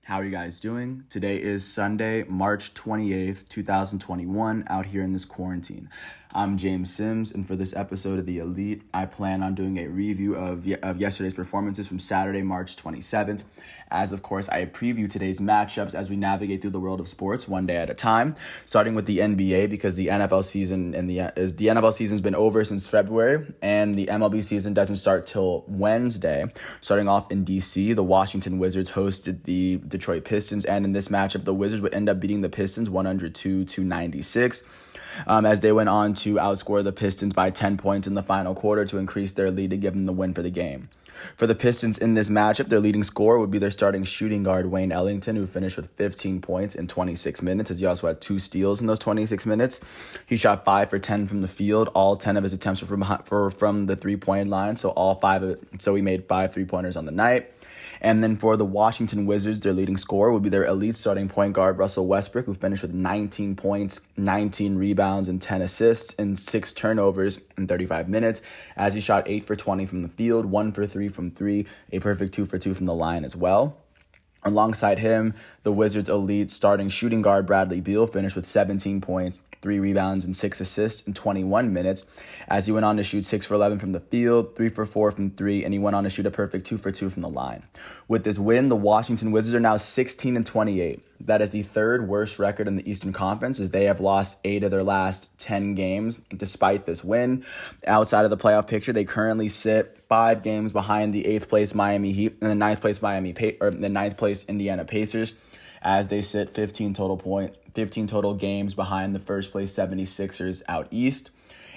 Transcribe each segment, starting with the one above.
How are you guys doing? Today is Sunday, March 28th, 2021, out here in this quarantine. I'm James Sims, and for this episode of The Elite, I plan on doing a review of yesterday's performances from Saturday, March 27th. As, of course, I preview today's matchups as we navigate through the world of sports one day at a time, starting with the NBA because the NFL season's been over since February, and the MLB season doesn't start till Wednesday. Starting off in DC, the Washington Wizards hosted the Detroit Pistons, and in this matchup, the Wizards would end up beating the Pistons 102-96. As they went on to outscore the Pistons by 10 points in the final quarter to increase their lead to give them the win for the game. For the Pistons in this matchup, their leading scorer would be their starting shooting guard, Wayne Ellington, who finished with 15 points in 26 minutes, as he also had 2 steals in those 26 minutes. He shot 5 for 10 from the field. All 10 of his attempts were from the three-point line, so he made 5 3-pointers on the night. And then for the Washington Wizards, their leading scorer would be their elite starting point guard, Russell Westbrook, who finished with 19 points, 19 rebounds, and 10 assists, and 6 turnovers in 35 minutes, as he shot 8 for 20 from the field, 1 for 3 from 3, a perfect 2 for 2 from the line as well. Alongside him, the Wizards' elite starting shooting guard, Bradley Beal, finished with 17 points, 3 rebounds, and 6 assists in 21 minutes, as he went on to shoot 6 for 11 from the field, 3 for 4 from 3, and he went on to shoot a perfect 2 for 2 from the line. With this win, the Washington Wizards are now 16-28. That is the third worst record in the Eastern Conference, as they have lost 8 of their last 10 games despite this win. Outside of the playoff picture, they currently sit 5 games behind the 8th place Miami Heat and the 9th place Indiana Pacers, as they sit 15 total games behind the first place 76ers out east.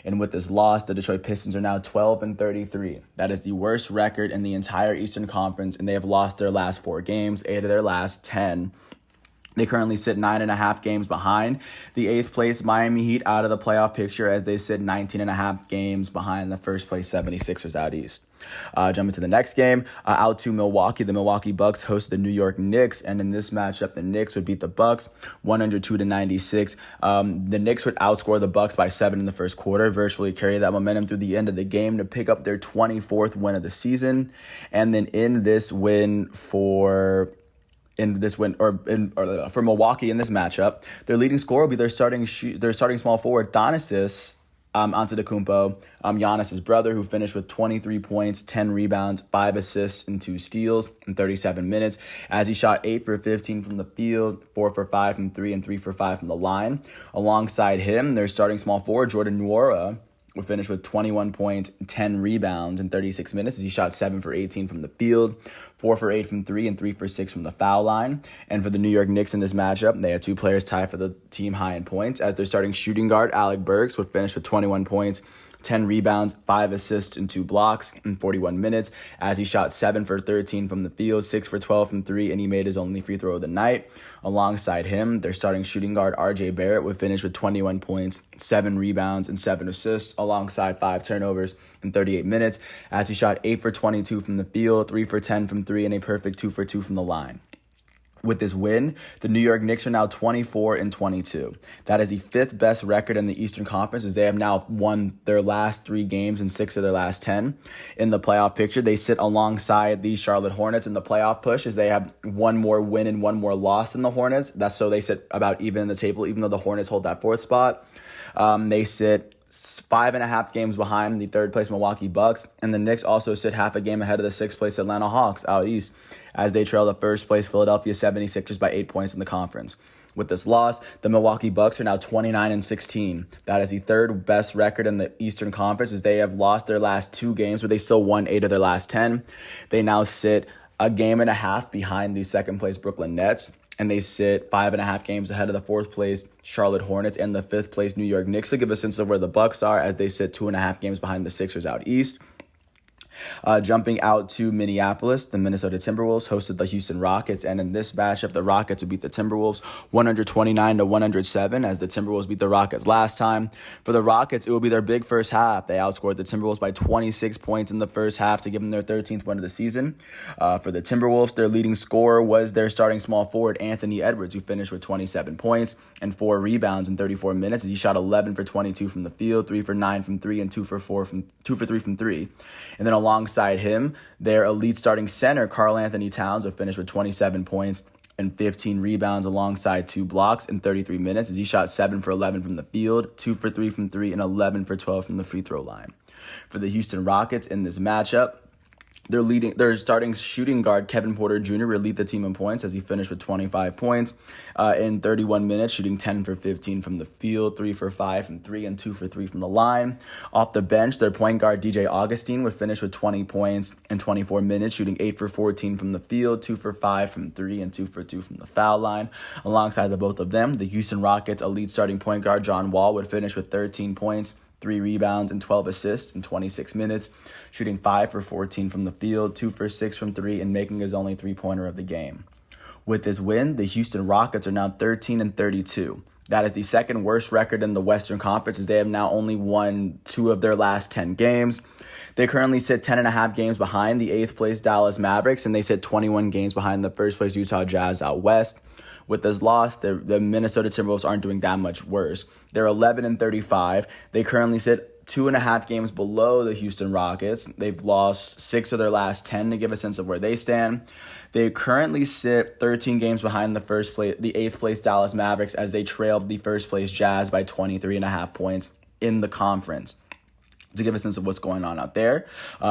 And with this loss, the Detroit Pistons are now 12-33. That is the worst record in the entire Eastern Conference, and they have lost their last 4 games, 8 of their last 10. They currently sit 9.5 games behind the 8th place Miami Heat out of the playoff picture, as they sit 19.5 games behind the first place 76ers out east. Jumping to the next game, out to Milwaukee. The Milwaukee Bucks host the New York Knicks, and in this matchup, the Knicks would beat the Bucks 102-96. The Knicks would outscore the Bucks by 7 in the first quarter, virtually carry that momentum through the end of the game to pick up their 24th win of the season. And then for Milwaukee in this matchup, their leading scorer will be their starting small forward, Thanasis Antetokounmpo, Giannis's brother, who finished with 23 points, 10 rebounds, 5 assists, and 2 steals in 37 minutes, as he shot 8 for 15 from the field, 4 for 5 from 3, and 3 for 5 from the line. Alongside him, their starting small forward, Jordan Nwora, would finish with 21 points, 10 rebounds in 36 minutes, as he shot 7 for 18 from the field, 4 for 8 from 3, and 3 for 6 from the foul line. And for the New York Knicks in this matchup, they had 2 players tied for the team high in points, as their starting shooting guard, Alec Burks, would finish with 21 points, 10 rebounds, 5 assists, and 2 blocks in 41 minutes, as he shot 7 for 13 from the field, 6 for 12 from 3, and he made his only free throw of the night. Alongside him, their starting shooting guard, RJ Barrett, would finish with 21 points, 7 rebounds, and 7 assists, alongside 5 turnovers in 38 minutes, as he shot 8 for 22 from the field, 3 for 10 from 3, and a perfect 2 for 2 from the line. With this win, the New York Knicks are now 24-22. That is the 5th best record in the Eastern Conference, as they have now won their last 3 games and 6 of their last 10. In the playoff picture, they sit alongside the Charlotte Hornets in the playoff push, as they have 1 more win and 1 more loss than the Hornets. That's so they sit about even in the table, even though the Hornets hold that 4th spot. They sit 5.5 games behind the 3rd place Milwaukee Bucks, and the Knicks also sit half a game ahead of the 6th place Atlanta Hawks out east, as they trail the 1st place Philadelphia 76ers by 8 points in the conference. With this loss, the Milwaukee Bucks are now 29-16. That is the 3rd best record in the Eastern Conference, as they have lost their last 2 games, but they still won 8 of their last 10. They now sit a game and a half behind the 2nd place Brooklyn Nets, and they sit 5.5 games ahead of the 4th place Charlotte Hornets and the 5th place New York Knicks, to give a sense of where the Bucks are, as they sit 2.5 games behind the Sixers out east. Jumping out to Minneapolis, the Minnesota Timberwolves hosted the Houston Rockets, and in this matchup, the Rockets would beat the Timberwolves 129-107, as the Timberwolves beat the Rockets last time. For the Rockets, it will be their big first half. They outscored the Timberwolves by 26 points in the first half to give them their 13th win of the season. For the Timberwolves, their leading scorer was their starting small forward, Anthony Edwards, who finished with 27 points and 4 rebounds in 34 minutes, as he shot 11 for 22 from the field, 3 for 9 from 3, and 2 for 3 from 3. And then alongside him, their elite starting center, Karl Anthony Towns, would finish with 27 points, and 15 rebounds alongside 2 blocks in 33 minutes as he shot 7 for 11 from the field, 2 for 3 from 3, and 11 for 12 from the free throw line. For the Houston Rockets in this matchup, their starting shooting guard, Kevin Porter Jr., will lead the team in points as he finished with 25 points in 31 minutes, shooting 10 for 15 from the field, 3 for 5 from 3, and 2 for 3 from the line. Off the bench, their point guard, DJ Augustine, would finish with 20 points in 24 minutes, shooting 8 for 14 from the field, 2 for 5 from 3, and 2 for 2 from the foul line. Alongside the both of them, the Houston Rockets' elite starting point guard, John Wall, would finish with 13 points, 3 rebounds, and 12 assists in 26 minutes, shooting 5 for 14 from the field, 2 for 6 from 3, and making his only three-pointer of the game. With this win, the Houston Rockets are now 13-32. That is the second worst record in the Western Conference, as they have now only won 2 of their last 10 games. They currently sit 10.5 games behind the 8th place Dallas Mavericks, and they sit 21 games behind the 1st place Utah Jazz out west. With this loss, the Minnesota Timberwolves aren't doing that much worse. They're 11-35. They currently sit 2.5 games below the Houston Rockets. They've lost 6 of their last 10 to give a sense of where they stand. They currently sit 13 games behind the 8th place Dallas Mavericks as they trailed the 1st place Jazz by 23.5 points in the conference. To give a sense of what's going on out there.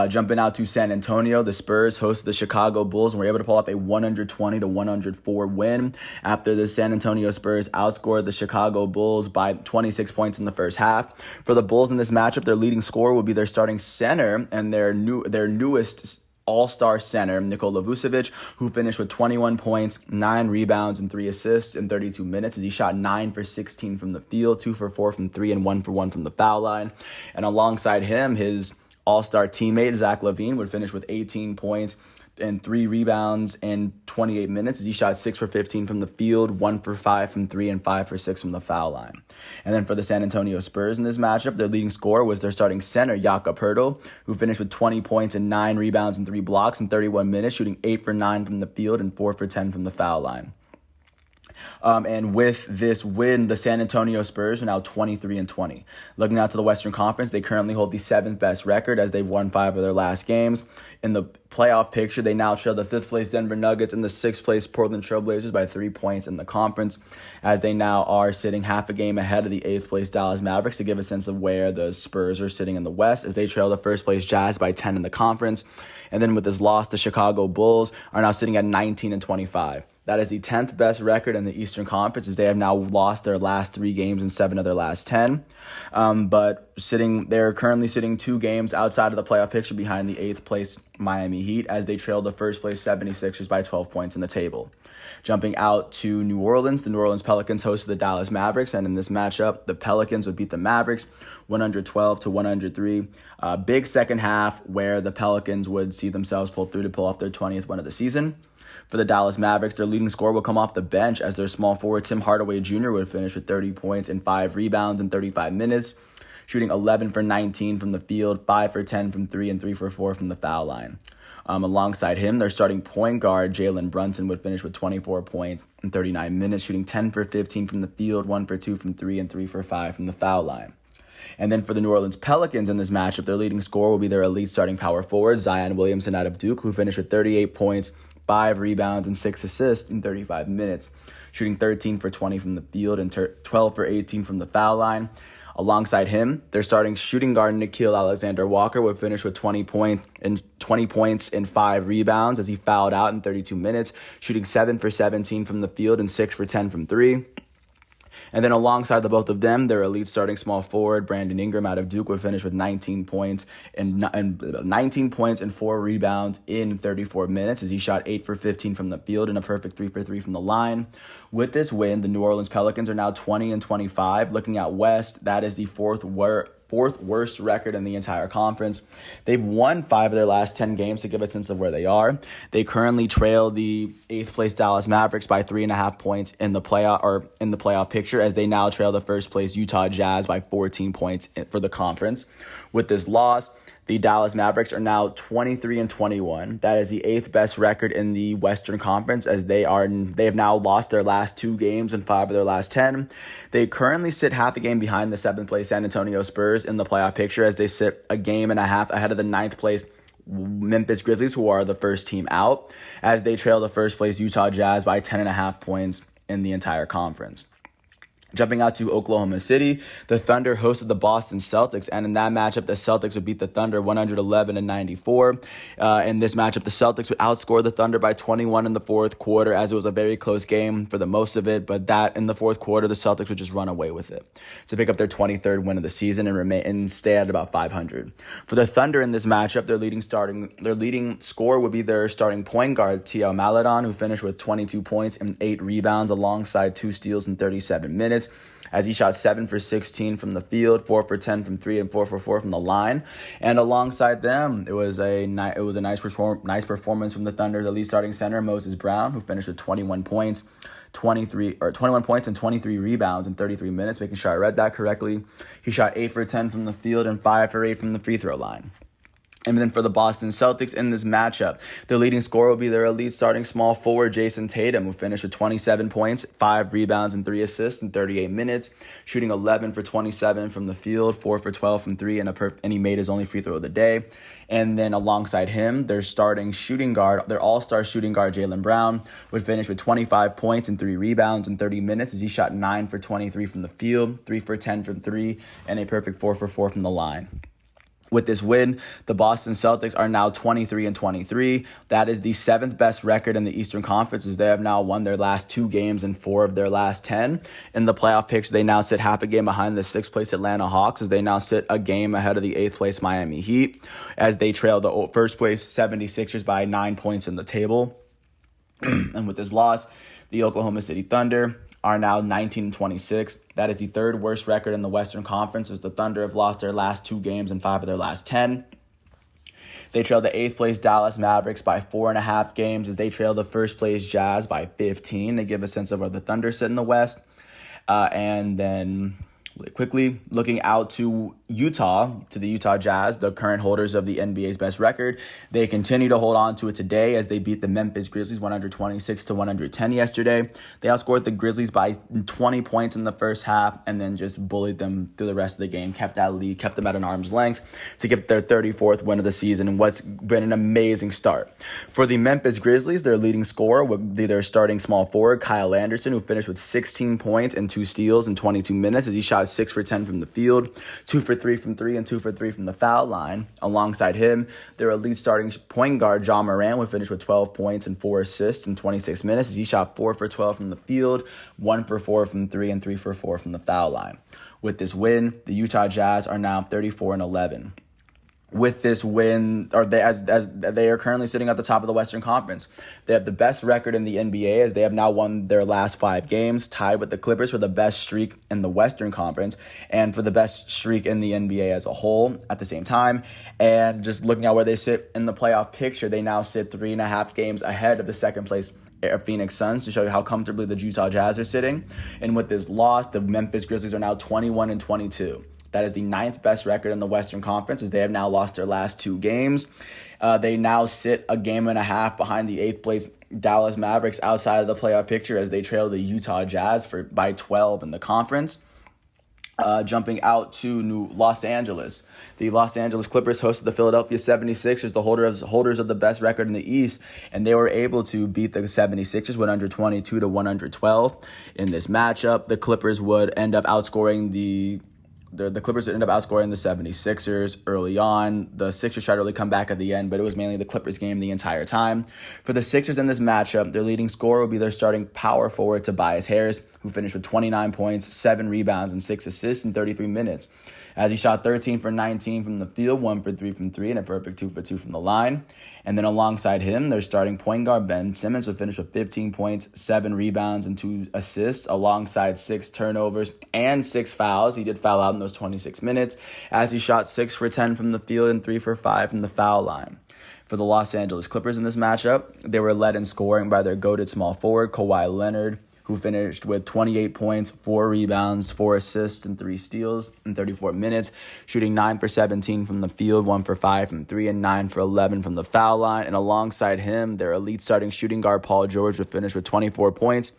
Jumping out to San Antonio, the Spurs hosted the Chicago Bulls and were able to pull up a 120-104 win after the San Antonio Spurs outscored the Chicago Bulls by 26 points in the first half. For the Bulls in this matchup, their leading scorer will be their starting center and their newest all-star center, Nikola Vucevic, who finished with 21 points, 9 rebounds, and 3 assists in 32 minutes as he shot 9 for 16 from the field, 2 for 4 from 3, and 1 for 1 from the foul line. And alongside him, his all-star teammate, Zach LaVine, would finish with 18 points and 3 rebounds in 28 minutes as he shot 6 for 15 from the field, 1 for 5 from 3, and 5 for 6 from the foul line. And then for the San Antonio Spurs in this matchup, their leading scorer was their starting center, Jakob Poeltl, who finished with 20 points and 9 rebounds and 3 blocks in 31 minutes, shooting 8 for 9 from the field and 4 for 10 from the foul line. And with this win, the San Antonio Spurs are now 23-20. Looking out to the Western Conference, they currently hold the 7th best record as they've won 5 of their last games. In the playoff picture, they now trail the 5th place Denver Nuggets and the 6th place Portland Trail Blazers by 3 points in the conference, as they now are sitting half a game ahead of the 8th place Dallas Mavericks, to give a sense of where the Spurs are sitting in the West, as they trail the 1st place Jazz by 10 in the conference. And then with this loss, the Chicago Bulls are now sitting at 19-25. That is the 10th best record in the Eastern Conference, as they have now lost their last 3 games and 7 of their last 10. But they're currently sitting 2 games outside of the playoff picture behind the 8th place Miami Heat, as they trailed the 1st place 76ers by 12 points in the table. Jumping out to New Orleans, the New Orleans Pelicans hosted the Dallas Mavericks, and in this matchup, the Pelicans would beat the Mavericks 112-103. Big second half where the Pelicans would see themselves pull through to pull off their 20th win of the season. For the Dallas Mavericks, their leading scorer will come off the bench as their small forward Tim Hardaway Jr. would finish with 30 points and 5 rebounds in 35 minutes, shooting 11 for 19 from the field, 5 for 10 from 3, and 3 for 4 from the foul line. Alongside him, their starting point guard, Jalen Brunson, would finish with 24 points in 39 minutes, shooting 10 for 15 from the field, 1 for 2 from 3, and 3 for 5 from the foul line. And then for the New Orleans Pelicans in this matchup, their leading scorer will be their elite starting power forward, Zion Williamson out of Duke, who finished with 38 points, 5 rebounds, and 6 assists in 35 minutes, shooting 13 for 20 from the field and 12 for 18 from the foul line. Alongside him, their starting shooting guard, Nickeil Alexander-Walker, would finish with 20 points and 5 rebounds as he fouled out in 32 minutes, shooting 7 for 17 from the field and 6 for 10 from 3. And then alongside the both of them, their elite starting small forward, Brandon Ingram out of Duke, would finish with 19 points and 4 rebounds in 34 minutes as he shot 8 for 15 from the field and a perfect 3 for 3 from the line. With this win, the New Orleans Pelicans are now 20-25. Looking out west, that is the fourth worst record in the entire conference. They've won 5 of their last 10 games to give a sense of where they are. They currently trail the 8th place Dallas Mavericks by 3.5 points in the playoff picture, as they now trail the 1st place Utah Jazz by 14 points for the conference. With this loss, the Dallas Mavericks are now 23-21. That is the 8th best record in the Western Conference, as they have now lost their last 2 games and 5 of their last 10. They currently sit half a game behind the 7th place San Antonio Spurs in the playoff picture, as they sit a game and a half ahead of the 9th place Memphis Grizzlies, who are the first team out, as they trail the first place Utah Jazz by 10.5 points in the entire conference. Jumping out to Oklahoma City, the Thunder hosted the Boston Celtics, and in that matchup, the Celtics would beat the Thunder 111-94. In this matchup, the Celtics would outscore the Thunder by 21 in the fourth quarter, as it was a very close game for the most of it, but that in the fourth quarter, the Celtics would just run away with it to pick up their 23rd win of the season and stay at about 500. For the Thunder in this matchup, their leading scorer would be their starting point guard, Theo Maledon, who finished with 22 points and 8 rebounds alongside 2 steals in 37 minutes. As he shot 7 for 16 from the field, 4 for 10 from 3, and 4 for 4 from the line. And alongside them, it was a nice performance from the Thunder's elite starting center, Moses Brown, who finished with 21 points and 23 rebounds in 33 minutes, making sure I read that correctly. He shot 8 for 10 from the field and 5 for 8 from the free throw line. And then for the Boston Celtics in this matchup, their leading scorer will be their elite starting small forward, Jason Tatum, who finished with 27 points, 5 rebounds, and 3 assists in 38 minutes, shooting 11 for 27 from the field, 4 for 12 from 3, and he made his only free throw of the day. And then alongside him, their all-star shooting guard, Jaylen Brown, would finish with 25 points and 3 rebounds in 30 minutes as he shot 9 for 23 from the field, 3 for 10 from 3, and a perfect 4 for 4 from the line. With this win, the Boston Celtics are now 23-23. That is the 7th best record in the Eastern Conference, as they have now won their last 2 games and 4 of their last 10. In the playoff picture, they now sit half a game behind the 6th place Atlanta Hawks, as they now sit a game ahead of the 8th place Miami Heat, as they trail the first place 76ers by 9 points in the table. And with this loss, the Oklahoma City Thunder are now 19-26. That is the 3rd worst record in the Western Conference, as the Thunder have lost their last 2 games and 5 of their last 10. They trail the 8th place Dallas Mavericks by 4.5 games, as they trail the 1st place Jazz by 15 to give a sense of where the Thunder sit in the West. And then really quickly, looking out to Utah, to the Utah Jazz, the current holders of the NBA's best record. They continue to hold on to it today as they beat the Memphis Grizzlies 126-110 yesterday. They outscored the Grizzlies by 20 points in the first half and then just bullied them through the rest of the game, kept that lead, kept them at an arm's length to get their 34th win of the season and what's been an amazing start. For the Memphis Grizzlies, their leading scorer would be their starting small forward, Kyle Anderson, who finished with 16 points and 2 steals in 22 minutes as he shot 6 for 10 from the field, 2 for 3 from 3, and 2 for 3 from the foul line. Alongside him, their elite starting point guard, John Moran, would finish with 12 points and 4 assists in 26 minutes as he shot 4 for 12 from the field, 1 for 4 from 3, and 3 for 4 from the foul line. With this win, the Utah Jazz are now 34-11. With this win, or as they are currently sitting at the top of the Western Conference. They have the best record in the NBA as they have now won their last 5 games, tied with the Clippers for the best streak in the Western Conference and for the best streak in the NBA as a whole at the same time. And just looking at where they sit in the playoff picture, they now sit 3.5 games ahead of the second place Phoenix Suns to show you how comfortably the Utah Jazz are sitting. And with this loss, the Memphis Grizzlies are now 21-22. That is the 9th best record in the Western Conference as they have now lost their last 2 games. They now sit a game and a half behind the 8th place Dallas Mavericks outside of the playoff picture as they trail the Utah Jazz by 12 in the conference. Jumping out to Los Angeles. The Los Angeles Clippers hosted the Philadelphia 76ers, the holders of the best record in the East, and they were able to beat the 76ers 122-112 in this matchup. The Clippers would end up outscoring the 76ers early on. The Sixers tried to really come back at the end, but it was mainly the Clippers game the entire time. For the Sixers in this matchup, their leading scorer will be their starting power forward, Tobias Harris, who finished with 29 points, 7 rebounds, and 6 assists in 33 minutes. As he shot 13 for 19 from the field, 1 for 3 from 3, and a perfect 2 for 2 from the line. And then alongside him, their starting point guard, Ben Simmons, would finish with 15 points, 7 rebounds, and 2 assists, alongside 6 turnovers and 6 fouls. He did foul out in those 26 minutes, as he shot 6 for 10 from the field and 3 for 5 from the foul line. For the Los Angeles Clippers in this matchup, they were led in scoring by their goated small forward, Kawhi Leonard, who finished with 28 points, 4 rebounds, 4 assists, and 3 steals in 34 minutes, shooting 9 for 17 from the field, 1 for 5 from 3, and 9 for 11 from the foul line. And alongside him, their elite starting shooting guard, Paul George, would finish with 24 points,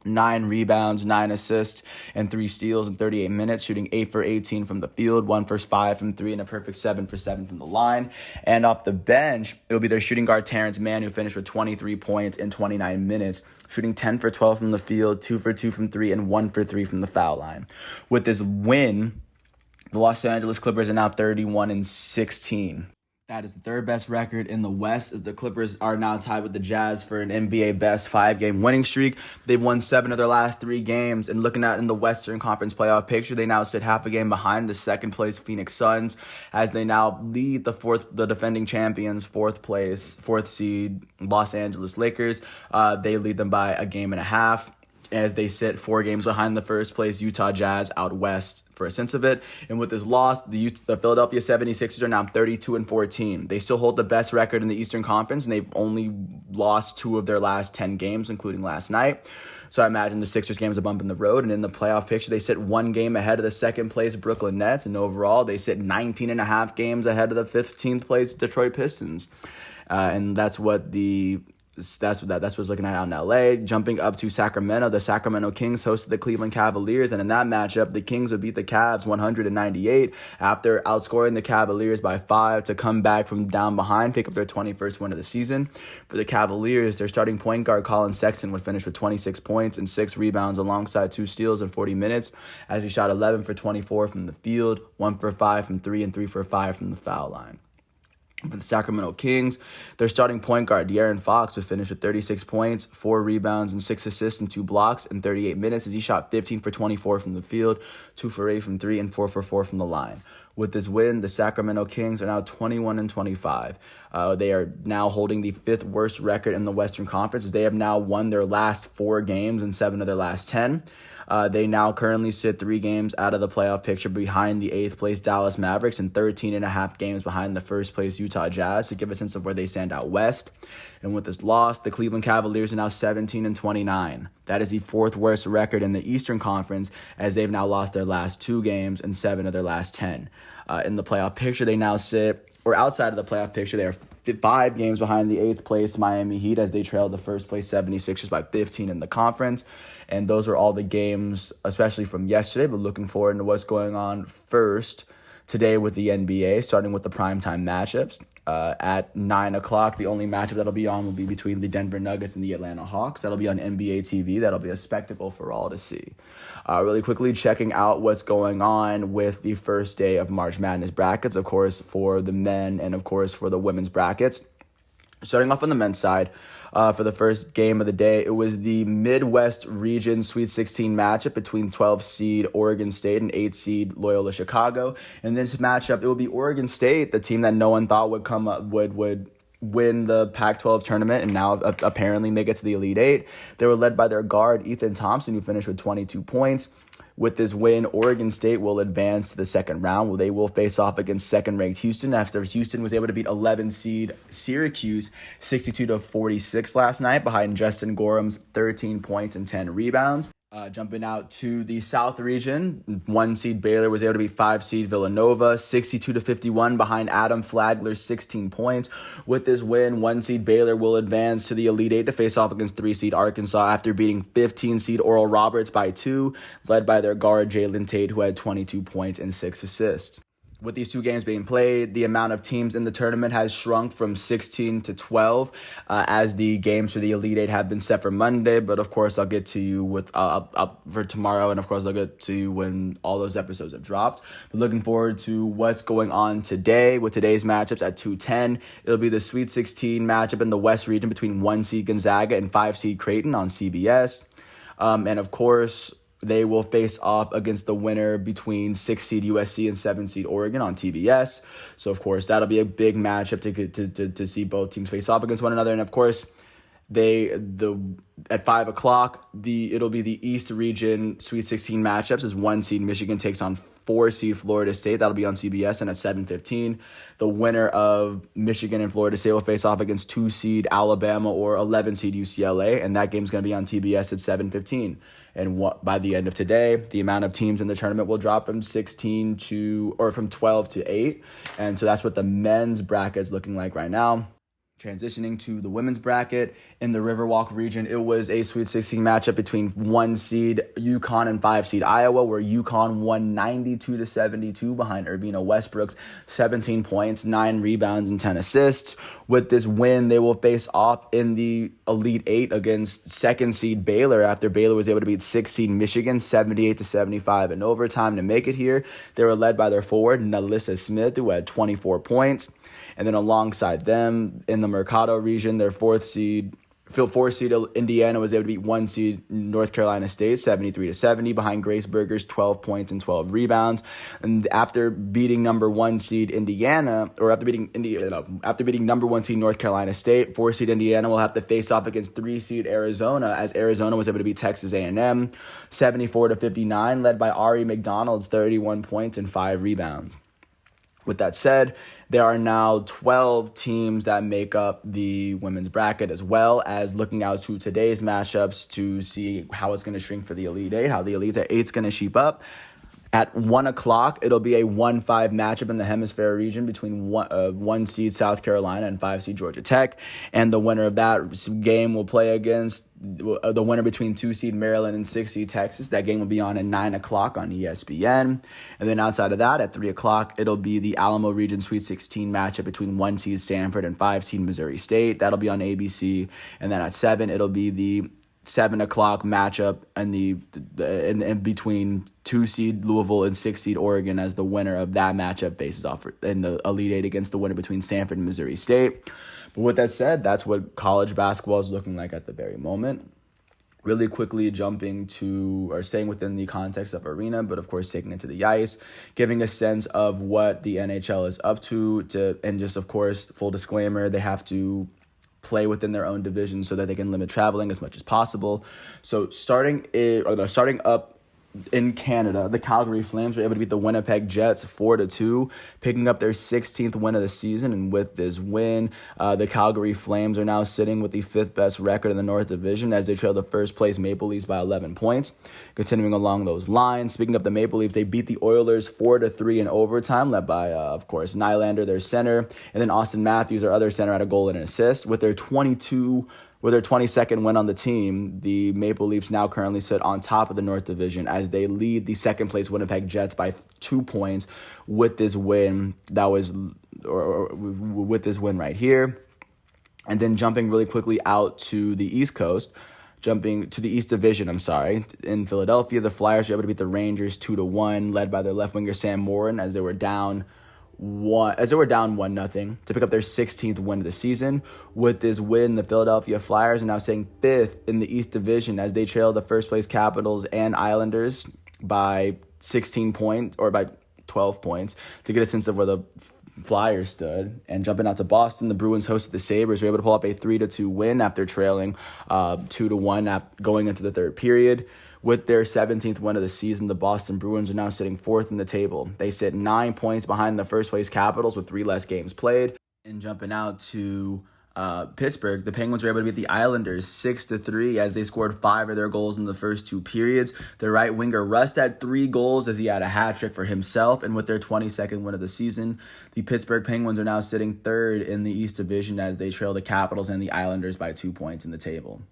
9 rebounds, 9 assists, and 3 steals in 38 minutes, shooting 8 for 18 from the field, 1 for 5 from 3, and a perfect 7 for 7 from the line. And off the bench, it'll be their shooting guard Terrence Mann, who finished with 23 points in 29 minutes, shooting 10 for 12 from the field, 2 for 2 from 3, and 1 for 3 from the foul line. With this win, the Los Angeles Clippers are now 31-16. That is the third best record in the West, as the Clippers are now tied with the Jazz for an NBA best 5-game winning streak. They've won 7 of their last 3 games, and looking at in the Western Conference playoff picture, they now sit half a game behind the second place Phoenix Suns, as they now lead the defending champions, fourth seed Los Angeles Lakers. They lead them by a game and a half, as they sit 4 games behind the first place Utah Jazz out west for a sense of it. And with this loss, the Philadelphia 76ers are now 32-14. They still hold the best record in the Eastern Conference, and they've only lost 2 of their last 10 games, including last night. So I imagine the Sixers game is a bump in the road. And in the playoff picture, they sit 1 game ahead of the second place Brooklyn Nets. And overall, they sit 19.5 games ahead of the 15th place Detroit Pistons. And that's what's looking at out in LA. Jumping up to Sacramento, the Sacramento Kings hosted the Cleveland Cavaliers, and in that matchup, the Kings would beat the Cavs 198 after outscoring the Cavaliers by 5 to come back from down behind, pick up their 21st win of the season. For the Cavaliers, their starting point guard Colin Sexton would finish with 26 points and 6 rebounds alongside 2 steals in 40 minutes, as he shot 11 for 24 from the field, 1 for 5 from 3, and 3 for 5 from the foul line. For the Sacramento Kings, their starting point guard, De'Aaron Fox, would finish with 36 points, 4 rebounds, and 6 assists and 2 blocks in 38 minutes, as he shot 15 for 24 from the field, 2 for 8 from 3, and 4 for 4 from the line. With this win, the Sacramento Kings are now 21-25. They are now holding the 5th worst record in the Western Conference, as they have now won their last 4 games and 7 of their last 10. They now currently sit 3 games out of the playoff picture behind the 8th place Dallas Mavericks and 13.5 games behind the first place Utah Jazz, to give a sense of where they stand out west. And with this loss, the Cleveland Cavaliers are now 17-29. That is the 4th worst record in the Eastern Conference, as they've now lost their last 2 games and 7 of their last 10. In the playoff picture, they now sit, or outside of the playoff picture, they are 5 games behind the 8th place Miami Heat, as they trailed the first place 76ers by 15 in the conference. And those are all the games, especially from yesterday, but looking forward into what's going on first today with the NBA, starting with the primetime matchups. At 9 o'clock, the only matchup that'll be on will be between the Denver Nuggets and the Atlanta Hawks. That'll be on NBA TV. That'll be a spectacle for all to see. Really quickly, checking out what's going on with the first day of March Madness brackets, of course, for the men and, of course, for the women's brackets. Starting off on the men's side, for the first game of the day, it was the Midwest Region Sweet 16 matchup between 12 seed Oregon State and 8 seed Loyola Chicago. In this matchup, it will be Oregon State, the team that no one thought would come up would win the Pac-12 tournament and now apparently make it to the Elite Eight. They were led by their guard Ethan Thompson, who finished with 22 points. With this win, Oregon State will advance to the second round, where they will face off against second-ranked Houston, after Houston was able to beat 11 seed Syracuse 62-46 last night behind Justin Gorham's 13 points and 10 rebounds. Jumping out to the South region, 1 seed Baylor was able to beat 5 seed Villanova 62-51 behind Adam Flagler's 16 points. With this win, 1 seed Baylor will advance to the Elite Eight to face off against 3 seed Arkansas after beating 15 seed Oral Roberts by 2, led by their guard Jalen Tate, who had 22 points and 6 assists. With these 2 games being played, the amount of teams in the tournament has shrunk from 16 to 12, as the games for the Elite Eight have been set for Monday. But of course, I'll get to you with for tomorrow, and of course, I'll get to you when all those episodes have dropped. But looking forward to what's going on today with today's matchups at 2:10. It'll be the Sweet 16 matchup in the West region between 1 seed Gonzaga and 5 seed Creighton on CBS, and of course, they will face off against the winner between 6 seed USC and 7 seed Oregon on TBS. So, of course, that'll be a big matchup to see both teams face off against one another. And, of course, at 5 o'clock, it'll be the East Region Sweet 16 matchups, as 1 seed Michigan takes on 4 seed Florida State. That'll be on CBS. And at 7:15, the winner of Michigan and Florida State will face off against 2 seed Alabama or 11 seed UCLA. And that game's going to be on TBS at 7:15. And by the end of today, the amount of teams in the tournament will drop from 12 to 8. And so that's what the men's bracket's looking like right now. Transitioning to the women's bracket in the Riverwalk region, it was a Sweet 16 matchup between 1 seed UConn and 5 seed Iowa, where UConn won 92-72 behind Urbina Westbrook's 17 points, 9 rebounds, and 10 assists. With this win, they will face off in the Elite Eight against 2nd seed Baylor after Baylor was able to beat 6 seed Michigan 78-75 in overtime to make it here. They were led by their forward, Nalissa Smith, who had 24 points. And then alongside them in the Mercado region, their 4 seed Indiana was able to beat 1 seed North Carolina State 73-70 behind Grace Berger's 12 points and 12 rebounds. And after beating number 1 seed Indiana, or after beating number 1 seed North Carolina State, 4 seed Indiana will have to face off against 3 seed Arizona, as Arizona was able to beat Texas A&M 74-59, led by Ari McDonald's 31 points and 5 rebounds. With that said, there are now 12 teams that make up the women's bracket, as well as looking out to today's matchups to see how it's going to shrink for the Elite Eight, how the Elite Eight's going to shape up. At 1 o'clock, it'll be a 1-5 matchup in the Hemisphere region between 1 seed South Carolina and 5 seed Georgia Tech. And the winner of that game will play against the winner between 2 seed Maryland and 6 seed Texas. That game will be on at 9 o'clock on ESPN. And then outside of that, at 3 o'clock, it'll be the Alamo Region Sweet 16 matchup between 1 seed Stanford and 5 seed Missouri State. That'll be on ABC. And then at 7, it'll be the 7 o'clock matchup in between 2 seed Louisville and 6 seed Oregon, as the winner of that matchup faces off in the Elite Eight against the winner between Stanford and Missouri State. But with that said, that's what college basketball is looking like at the very moment. Really quickly staying within the context of arena, but of course taking it to the ice, giving a sense of what the NHL is up to, and just of course, full disclaimer, they have to play within their own division so that they can limit traveling as much as possible. So starting up in Canada, the Calgary Flames were able to beat the Winnipeg Jets 4-2, picking up their 16th win of the season. And with this win, the Calgary Flames are now sitting with the 5th best record in the North Division, as they trail the first place Maple Leafs by 11 points. Continuing along those lines, speaking of the Maple Leafs, they beat the Oilers 4-3 in overtime, led by, of course, Nylander, their center, and then Austin Matthews, their other center, had a goal and an assist. With their 22nd win on the team, the Maple Leafs now currently sit on top of the North Division as they lead the second-place Winnipeg Jets by 2 points with this win. With this win right here. And then jumping really quickly out to the East Coast, jumping to the East Division, in Philadelphia, the Flyers were able to beat the Rangers 2-1, led by their left winger Sam Morin, as they were down 1-0 to pick up their 16th win of the season. With this win, the Philadelphia Flyers are now sitting 5th in the East Division as they trail the first place Capitals and Islanders by 12 points, to get a sense of where the Flyers stood. And jumping out to Boston, the Bruins hosted the Sabres, were able to pull up a 3-2 win after trailing 2-1 going into the third period. With their 17th win of the season, the Boston Bruins are now sitting 4th in the table. They sit 9 points behind the first-place Capitals with 3 less games played. And jumping out to Pittsburgh, the Penguins were able to beat the Islanders 6-3 as they scored 5 of their goals in the first 2 periods. The right winger Rust had 3 goals as he had a hat trick for himself. And with their 22nd win of the season, the Pittsburgh Penguins are now sitting 3rd in the East Division as they trail the Capitals and the Islanders by 2 points in the table.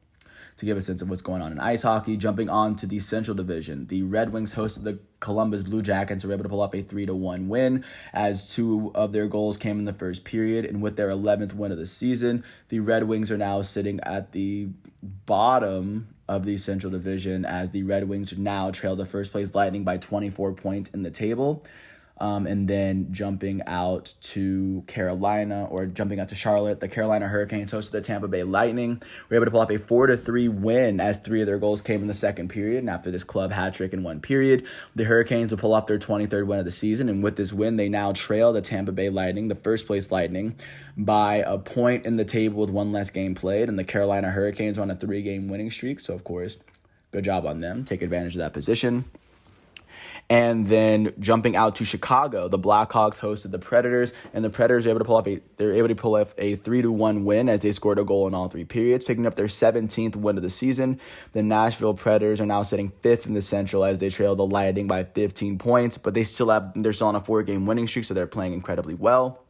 To give a sense of what's going on in ice hockey, jumping on to the Central Division, the Red Wings hosted the Columbus Blue Jackets, were able to pull up a 3-1 win as 2 of their goals came in the first period. And with their 11th win of the season, the Red Wings are now sitting at the bottom of the Central Division as the Red Wings now trail the first place Lightning by 24 points in the table. And then jumping out to Charlotte, the Carolina Hurricanes hosted the Tampa Bay Lightning. Were able to pull up a 4-3 win as 3 of their goals came in the second period. And after this club hat trick in 1 period, the Hurricanes will pull off their 23rd win of the season. And with this win, they now trail the Tampa Bay Lightning, the first place Lightning, by a point in the table with 1 less game played. And the Carolina Hurricanes are on a 3-game winning streak. So, of course, good job on them. Take advantage of that position. And then jumping out to Chicago, the Blackhawks hosted the Predators, and the Predators were able to pull off a 3-1 win as they scored a goal in all 3 periods, picking up their 17th win of the season. The Nashville Predators are now sitting 5th in the Central as they trail the Lightning by 15 points, but they're still on a 4-game winning streak, so they're playing incredibly well.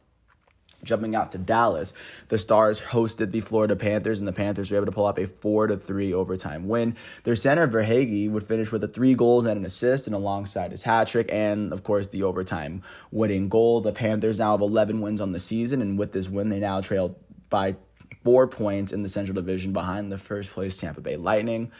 Jumping out to Dallas, the Stars hosted the Florida Panthers, and the Panthers were able to pull off a 4-3 overtime win. Their center, Verhaeghe, would finish with 3 goals and an assist, and alongside his hat trick, and of course the overtime winning goal. The Panthers now have 11 wins on the season, and with this win, they now trail by 4 points in the Central Division behind the first place Tampa Bay Lightning.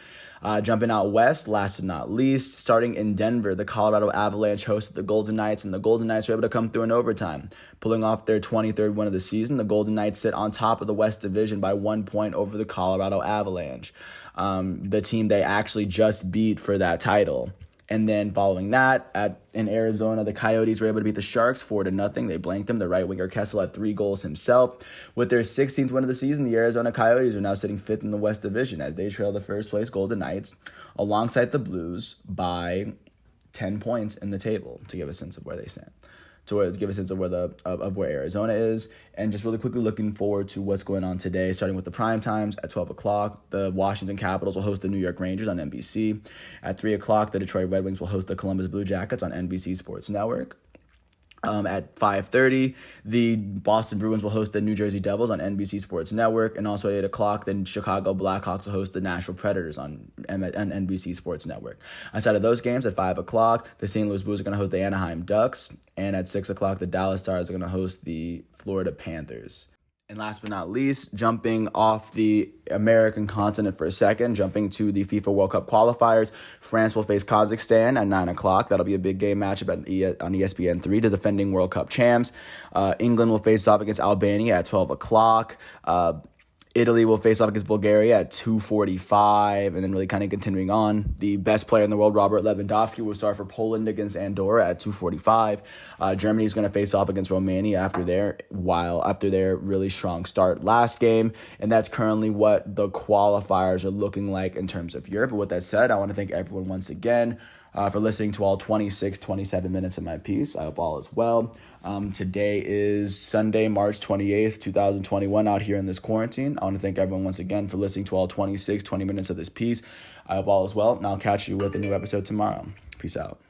Jumping out west, last but not least, starting in Denver, the Colorado Avalanche hosted the Golden Knights, and the Golden Knights were able to come through in overtime. Pulling off their 23rd win of the season, the Golden Knights sit on top of the West Division by 1 point over the Colorado Avalanche, the team they actually just beat for that title. And then following that, in Arizona, the Coyotes were able to beat the Sharks 4-0. They blanked them. The right winger Kessel had 3 goals himself. With their 16th win of the season, the Arizona Coyotes are now sitting 5th in the West Division as they trail the first place Golden Knights alongside the Blues by 10 points in the table, to give a sense of where they stand. To give a sense of where Arizona is. And just really quickly looking forward to what's going on today, starting with the prime times at 12 o'clock. The Washington Capitals will host the New York Rangers on NBC. At 3 o'clock, the Detroit Red Wings will host the Columbus Blue Jackets on NBC Sports Network. At 5:30, the Boston Bruins will host the New Jersey Devils on NBC Sports Network, and also at 8 o'clock, the Chicago Blackhawks will host the Nashville Predators on NBC Sports Network. Outside of those games, at 5 o'clock, the St. Louis Blues are going to host the Anaheim Ducks, and at 6 o'clock, the Dallas Stars are going to host the Florida Panthers. And last but not least, jumping off the American continent for a second, jumping to the FIFA World Cup qualifiers, France will face Kazakhstan at 9 o'clock. That'll be a big game matchup on ESPN3, the defending World Cup champs. England will face off against Albania at 12 o'clock. Italy will face off against Bulgaria at 2:45, and then really kind of continuing on. The best player in the world, Robert Lewandowski, will start for Poland against Andorra at 2:45. Germany is going to face off against Romania after their really strong start last game, and that's currently what the qualifiers are looking like in terms of Europe. But with that said, I want to thank everyone once again for listening to all 27 minutes of my piece. I hope all is well. Today is Sunday, March 28th, 2021, out here in this quarantine. I want to thank everyone once again for listening to all 20 minutes of this piece. I hope all is well, and I'll catch you with a new episode tomorrow. Peace out.